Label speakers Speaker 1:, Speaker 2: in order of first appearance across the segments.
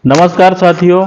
Speaker 1: नमस्कार साथियों,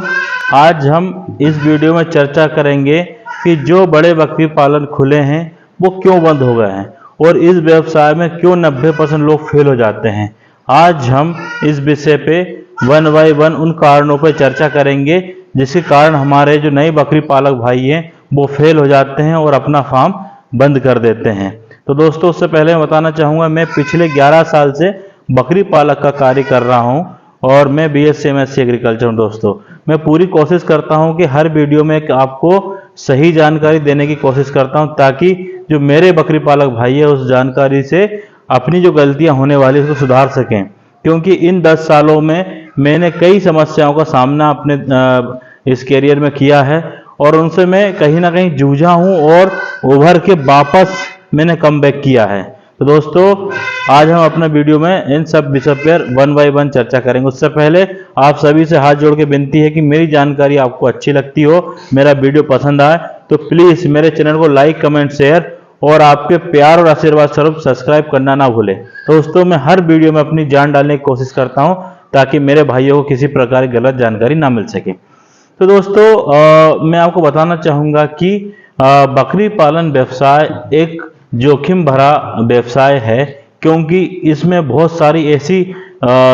Speaker 1: आज हम इस वीडियो में चर्चा करेंगे कि जो बड़े बकरी पालन खुले हैं वो क्यों बंद हो गए हैं और इस व्यवसाय में क्यों 90% लोग फेल हो जाते हैं। आज हम इस विषय पे वन बाय वन उन कारणों पर चर्चा करेंगे जिसके कारण हमारे जो नए बकरी पालक भाई हैं वो फेल हो जाते हैं और अपना फार्म बंद कर देते हैं। तो दोस्तों, उससे पहले मैं बताना चाहूँगा, मैं पिछले 11 साल से बकरी पालक का कार्य कर रहा हूँ और मैं BSc MSc एग्रीकल्चर हूँ। दोस्तों, मैं पूरी कोशिश करता हूँ कि हर वीडियो में आपको सही जानकारी देने की कोशिश करता हूँ ताकि जो मेरे बकरी पालक भाई है उस जानकारी से अपनी जो गलतियाँ होने वाली है उसको सुधार सकें। क्योंकि इन 10 सालों में मैंने कई समस्याओं का सामना अपने इस करियर में किया है और उनसे मैं कहीं ना कहीं जूझा हूँ और उभर के वापस मैंने कमबैक किया है। तो दोस्तों, आज हम अपना वीडियो में इन सब विषय पर वन बाय वन चर्चा करेंगे। उससे पहले आप सभी से हाथ जोड़ के विनती है कि मेरी जानकारी आपको अच्छी लगती हो, मेरा वीडियो पसंद आए तो प्लीज़ मेरे चैनल को लाइक, कमेंट, शेयर और आपके प्यार और आशीर्वाद स्वरूप सब्सक्राइब करना ना भूलें। दोस्तों, मैं हर वीडियो में अपनी जान डालने की कोशिश करता हूँ ताकि मेरे भाइयों को किसी प्रकार की गलत जानकारी ना मिल सके। तो दोस्तों, मैं आपको बताना चाहूँगा कि बकरी पालन व्यवसाय एक जोखिम भरा व्यवसाय है, क्योंकि इसमें बहुत सारी ऐसी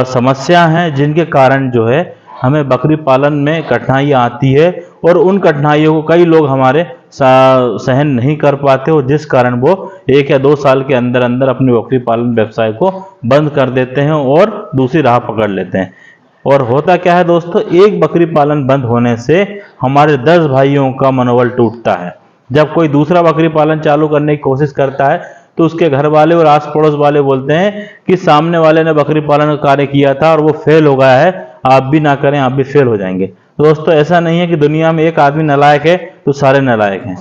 Speaker 1: समस्या हैं जिनके कारण जो है हमें बकरी पालन में कठिनाइयाँ आती है और उन कठिनाइयों को कई लोग हमारे सहन नहीं कर पाते और जिस कारण वो 1 या 2 साल के अंदर अंदर अपने बकरी पालन व्यवसाय को बंद कर देते हैं और दूसरी राह पकड़ लेते हैं। और होता क्या है दोस्तों, एक बकरी पालन बंद होने से हमारे 10 भाइयों का मनोबल टूटता है। जब कोई दूसरा बकरी पालन चालू करने की कोशिश करता है तो उसके घर वाले और आस पड़ोस वाले बोलते हैं कि सामने वाले ने बकरी पालन का कार्य किया था और वो फेल हो गया है, आप भी ना करें, आप भी फेल हो जाएंगे। तो दोस्तों, ऐसा नहीं है कि दुनिया में एक आदमी नालायक है तो सारे नालायक हैं,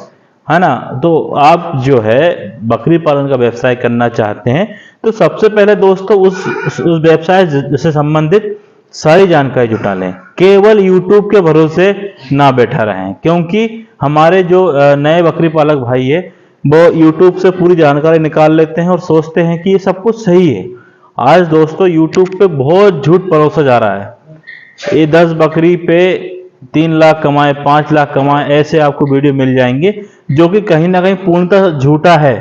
Speaker 1: है ना। तो आप जो है बकरी पालन का व्यवसाय करना चाहते हैं तो सबसे पहले दोस्तों उस व्यवसाय से संबंधित सारी जानकारी जुटा लें। केवल YouTube के भरोसे ना बैठा रहें, क्योंकि हमारे जो नए बकरी पालक भाई है वो YouTube से पूरी जानकारी निकाल लेते हैं और सोचते हैं कि ये सब कुछ सही है। आज दोस्तों YouTube पे बहुत झूठ परोसा जा रहा है। ये 10 बकरी पे 3 लाख कमाए, 5 लाख कमाए, ऐसे आपको वीडियो मिल जाएंगे जो कि कहीं ना कहीं पूर्णतः झूठा है।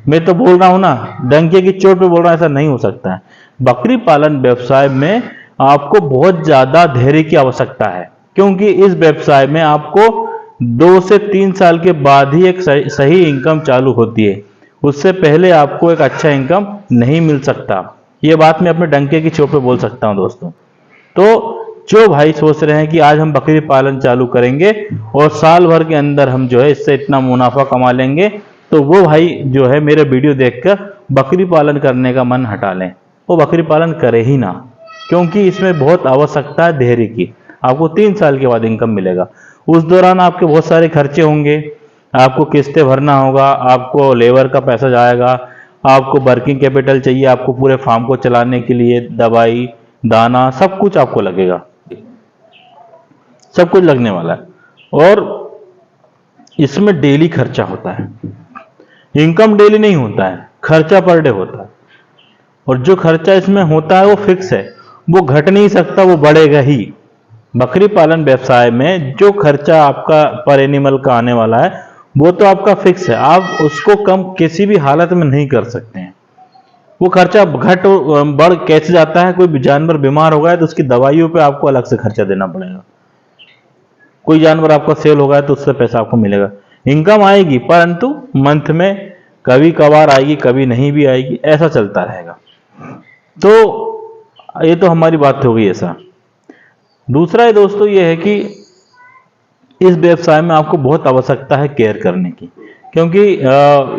Speaker 1: मैं तो बोल रहा हूँ ना, डंके की चोट पे बोल रहा हूँ, ऐसा नहीं हो सकता है। बकरी पालन व्यवसाय में आपको बहुत ज्यादा धैर्य की आवश्यकता है, क्योंकि इस व्यवसाय में आपको 2 से 3 साल के बाद ही एक सही इनकम चालू होती है। उससे पहले आपको एक अच्छा इनकम नहीं मिल सकता। ये बात मैं अपने डंके की चोट पे बोल सकता हूं दोस्तों। तो जो भाई सोच रहे हैं कि आज हम बकरी पालन चालू करेंगे और साल भर के अंदर हम जो है इससे इतना मुनाफा कमा लेंगे, तो वो भाई जो है मेरे वीडियो देखकर बकरी पालन करने का मन हटा लें, वो बकरी पालन करे ही ना, क्योंकि इसमें बहुत आवश्यकता है धैर्य की। आपको 3 साल के बाद इनकम मिलेगा। उस दौरान आपके बहुत सारे खर्चे होंगे, आपको किस्तें भरना होगा, आपको लेबर का पैसा जाएगा, आपको वर्किंग कैपिटल चाहिए, आपको पूरे फार्म को चलाने के लिए दवाई, दाना, सब कुछ आपको लगेगा, सब कुछ लगने वाला है। और इसमें डेली खर्चा होता है, इनकम डेली नहीं होता है, खर्चा पर डे होता है। और जो खर्चा इसमें होता है वो फिक्स है, वो घट नहीं सकता, वो बढ़ेगा ही। बकरी पालन व्यवसाय में जो खर्चा आपका पर एनिमल का आने वाला है वो तो आपका फिक्स है, आप उसको कम किसी भी हालत में नहीं कर सकते हैं। वो खर्चा घट बढ़ कैसे जाता है, कोई जानवर बीमार हो गया तो उसकी दवाइयों पे आपको अलग से खर्चा देना पड़ेगा, कोई जानवर आपका सेल हो गया तो उससे पैसा आपको मिलेगा। इनकम आएगी परंतु मंथ में कभी कभार आएगी, कभी नहीं भी आएगी, ऐसा चलता रहेगा। तो ये तो हमारी बात हो गई ऐसा। दूसरा है दोस्तों ये है कि इस व्यवसाय में आपको बहुत आवश्यकता है केयर करने की, क्योंकि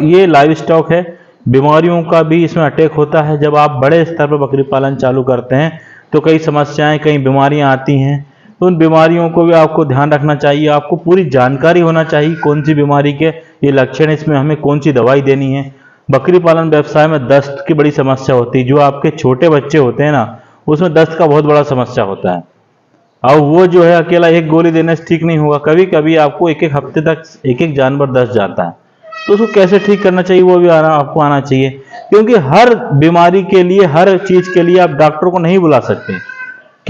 Speaker 1: ये लाइव स्टॉक है, बीमारियों का भी इसमें अटैक होता है। जब आप बड़े स्तर पर बकरी पालन चालू करते हैं तो कई समस्याएं, कई बीमारियां आती हैं, तो उन बीमारियों को भी आपको ध्यान रखना चाहिए। आपको पूरी जानकारी होना चाहिए कौन सी बीमारी के ये लक्षण है, इसमें हमें कौन सी दवाई देनी है। बकरी पालन व्यवसाय में दस्त की बड़ी समस्या होती है। जो आपके छोटे बच्चे होते हैं ना, उसमें दस्त का बहुत बड़ा समस्या होता है। अब वो जो है अकेला एक गोली देने से ठीक नहीं होगा, कभी कभी आपको एक हफ्ते तक एक जानवर दस्त जाता है, तो उसको कैसे ठीक करना चाहिए वो भी आपको आना चाहिए। क्योंकि हर बीमारी के लिए, हर चीज के लिए आप डॉक्टर को नहीं बुला सकते।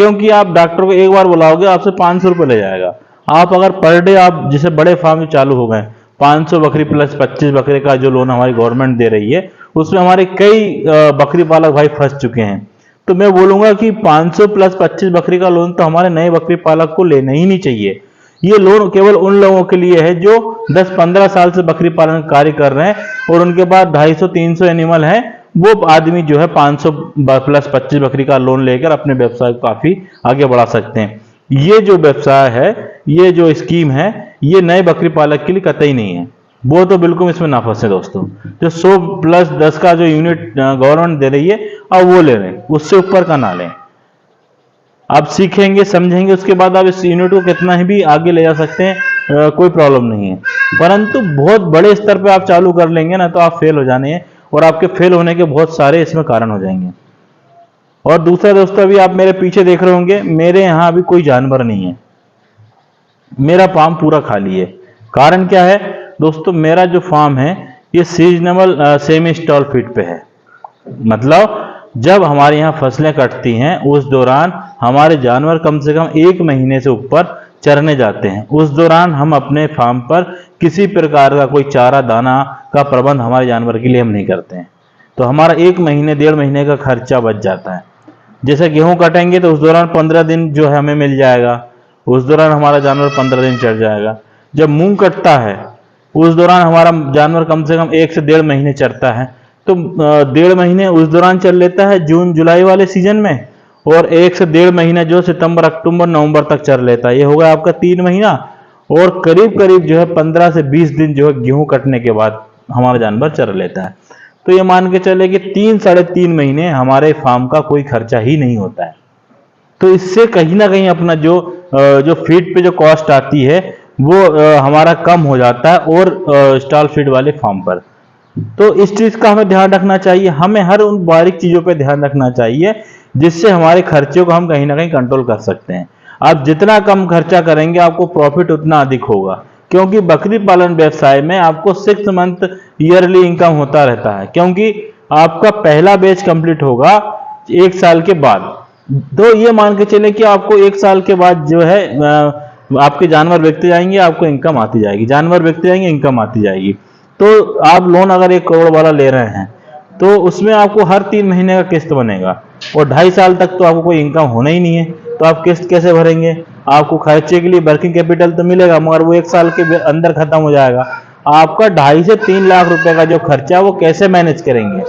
Speaker 1: क्योंकि आप डॉक्टर को एक बार बुलाओगे आपसे 500 रुपये ले जाएगा। आप अगर पर डे आप जैसे बड़े फार्म चालू हो गए 500 बकरी प्लस 25 बकरे का जो लोन हमारी गवर्नमेंट दे रही है, उसमें हमारे कई बकरी पालक भाई फंस चुके हैं। तो मैं बोलूंगा कि 500 प्लस 25 बकरी का लोन तो हमारे नए बकरी पालक को लेना ही नहीं चाहिए। ये लोन केवल उन लोगों के लिए है जो 10-15 साल से बकरी पालन कार्य कर रहे हैं और उनके पास 250-300 एनिमल है। वो आदमी जो है 500 प्लस 25 बकरी का लोन लेकर अपने व्यवसाय को काफी आगे बढ़ा सकते हैं। ये जो व्यवसाय है, ये जो स्कीम है, ये नए बकरी पालक के लिए कतई नहीं है। वो तो बिल्कुल इसमें ना फंसे दोस्तों। जो 100 प्लस 10 का जो यूनिट गवर्नमेंट दे रही है अब वो ले लें, उससे ऊपर का ना लें। आप सीखेंगे समझेंगे उसके बाद आप इस यूनिट को कितना ही भी आगे ले जा सकते हैं, कोई प्रॉब्लम नहीं है। परंतु बहुत बड़े स्तर पे आप चालू कर लेंगे ना तो आप फेल हो जाने हैं और आपके फेल होने के बहुत सारे इसमें कारण हो जाएंगे। और दूसरा दोस्तों, अभी आप मेरे पीछे देख रहे होंगे, मेरे यहाँ अभी कोई जानवर नहीं है, मेरा फार्म पूरा खाली है। कारण क्या है दोस्तों, मेरा जो फार्म है ये सीजनेबल सेमी स्टॉल फीड पे है। मतलब जब हमारे यहाँ फसलें कटती हैं उस दौरान हमारे जानवर कम से कम 1 महीने से ऊपर चरने जाते हैं। उस दौरान हम अपने फार्म पर किसी प्रकार का कोई चारा दाना का प्रबंध हमारे जानवर के लिए हम नहीं करते हैं। तो हमारा 1 महीने 1.5 महीने का खर्चा बच जाता है। जैसे गेहूं कटेंगे तो उस दौरान 15 दिन जो है हमें मिल जाएगा, उस दौरान हमारा जानवर 15 दिन चढ़ जाएगा। जब मूंग कटता है उस दौरान हमारा जानवर कम से कम 1 से 1.5 महीने चरता है। तो 1.5 महीने उस दौरान चल लेता है जून जुलाई वाले सीजन में, और 1 से 1.5 महीना जो सितंबर अक्टूबर नवंबर तक चल लेता है। ये होगा आपका 3 महीना, और करीब करीब जो है 15 से 20 दिन जो है गेहूं कटने के बाद हमारा जानवर चर लेता है। तो ये मान के चले कि 3-3.5 महीने हमारे फार्म का कोई खर्चा ही नहीं होता है। तो इससे कहीं ना कहीं अपना जो फीड पे जो कॉस्ट आती है वो हमारा कम हो जाता है और स्टॉल फीड वाले फार्म पर। तो इस चीज का हमें ध्यान रखना चाहिए। हमें हर उन बारीक चीजों पे ध्यान रखना चाहिए जिससे हमारे खर्चे को हम कहीं ना कहीं कंट्रोल कर सकते हैं। आप जितना कम खर्चा करेंगे आपको प्रॉफिट उतना अधिक होगा, क्योंकि बकरी पालन व्यवसाय में आपको 6 मंथ ईयरली इनकम होता रहता है, क्योंकि आपका पहला बैच कंप्लीट होगा 1 साल के बाद। तो ये मान के चले कि आपको 1 साल के बाद जो है आपके जानवर बेचते जाएंगे, आपको इनकम आती जाएगी, जानवर बेचते जाएंगे, इनकम आती जाएगी। तो आप लोन अगर 1 करोड़ वाला ले रहे हैं तो उसमें आपको हर 3 महीने का किस्त बनेगा, और 2.5 साल तक तो आपको कोई इनकम होना ही नहीं है। तो आप किस्त कैसे भरेंगे? आपको खर्चे के लिए वर्किंग कैपिटल तो मिलेगा मगर वो 1 साल के अंदर खत्म हो जाएगा। आपका 2.5 से 3 लाख रुपए का जो खर्चा है वो कैसे मैनेज करेंगे?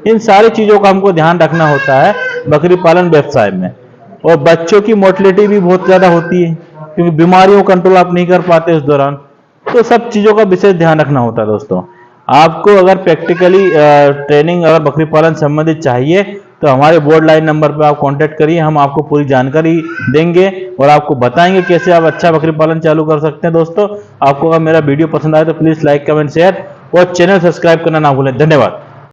Speaker 1: इन सारी चीजों का हमको ध्यान रखना होता है बकरी पालन व्यवसाय में। और बच्चों की मोर्टेलिटी भी बहुत ज्यादा होती है, क्योंकि बीमारियों कंट्रोल आप नहीं कर पाते उस दौरान। तो सब चीजों का विशेष ध्यान रखना होता है दोस्तों। आपको अगर प्रैक्टिकली ट्रेनिंग अगर बकरी पालन संबंधित चाहिए तो हमारे बोर्ड लाइन नंबर पर आप कांटेक्ट करिए, हम आपको पूरी जानकारी देंगे और आपको बताएंगे कैसे आप अच्छा बकरी पालन चालू कर सकते हैं। दोस्तों, आपको अगर मेरा वीडियो पसंद आए तो प्लीज लाइक कमेंट शेयर और चैनल सब्सक्राइब करना ना भूलें। धन्यवाद।